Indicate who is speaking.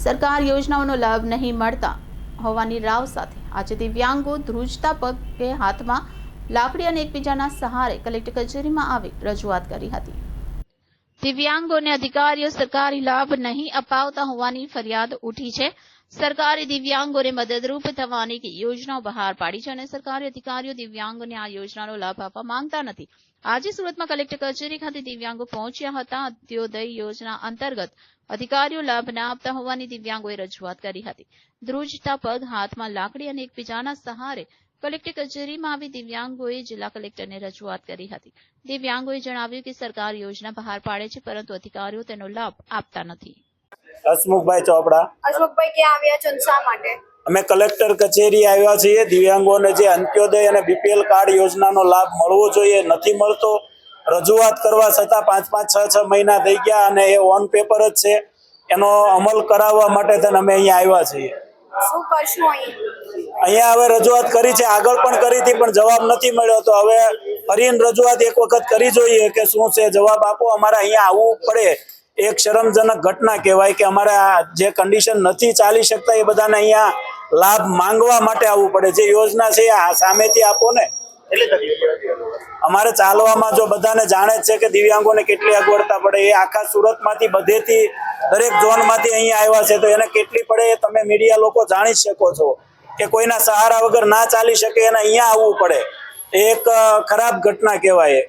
Speaker 1: સરકાર યોજનાઓનો લાભ નહીં મળતા હોવાની રાવ સાથે આજે દિવ્યાંગો ધ્રુજતા પગે હાથમાં લાકડી અને એકબીજાના સહારે કલેક્ટર કચેરીમાં આવી રજૂઆત કરી હતી। દિવ્યાંગોને અધિકારીઓ સરકારી લાભ નહીં અપાવતા હોવાની ફરિયાદ ઉઠી છે। સરકારે દિવ્યાંગોને મદદરૂપ થવાની યોજનાઓ બહાર પાડી છે અને સરકારી અધિકારીઓ દિવ્યાંગોને આ યોજનાનો લાભ આપવા માંગતા નથી। આજે સુરતમાં કલેક્ટર કચેરી ખાતે દિવ્યાંગો પહોંચ્યા હતા। અંત્યોદય યોજના અંતર્ગત અધિકારીઓ લાભ ના આપતા હોવાની દિવ્યાંગોએ રજૂઆત કરી હતી। ધ્રુજતા પગ હાથમાં લાકડી અને એકબીજાના સહારે કલેક્ટર કચેરીમાં આવી દિવ્યાંગોએ જિલ્લા કલેક્ટરને રજૂઆત કરી હતી। દિવ્યાંગોએ જણાવ્યું કે સરકાર યોજના બહાર પાડે છે પરંતુ અધિકારીઓ તેનો લાભ આપતા નથી।
Speaker 2: હસમુખભાઈ ચોપડા।
Speaker 3: હસમુખભાઈ ક્યાં આવ્યા છો શા માટે?
Speaker 2: અમે કલેક્ટર કચેરી આવ્યા છીએ। દિવ્યાંગોને જે અંત્યોદય અને બીપીએલ કાર્ડ યોજનાનો લાભ મળવો જોઈએ નથી મળતો। રજૂઆત કરવા છતાં 5-5, 6-6 મહિના થઈ ગયા અને એ ઓન પેપર જ છે। એનો અમલ કરાવવા માટે અમે અહીંયા આવ્યા છીએ।
Speaker 3: શું કરશું
Speaker 2: અહીંયા હવે રજૂઆત કરી છે, આગળ પણ કરી હતી પણ જવાબ નથી મળ્યો, તો હવે ફરીને રજૂઆત એક વખત કરી જોઈએ કે શું છે, જવાબ આપો। અમારે અહીંયા આવવું પડે એક શરમજનક ઘટના કહેવાય કે અમારે આ જે કન્ડિશન નથી ચાલી શકતા એ બધાને અહીંયા લાભ માંગવા માટે આવવું પડે। જે યોજના છે આ સામેથી આપો ને। અમારે ચાલવામાં જો બધાને જાણે જ છે કે દિવ્યાંગોને કેટલી અગવડતા પડે। એ આખા સુરતમાંથી બધેથી દરેક ઝોનમાંથી અહીંયા આવ્યા છે, તો એને કેટલી પડે એ તમે મીડિયા લોકો જાણી શકો છો કે કોઈના સહારા વગર ના ચાલી શકે, એને અહીંયા આવવું પડે। એક ખરાબ ઘટના કહેવાય।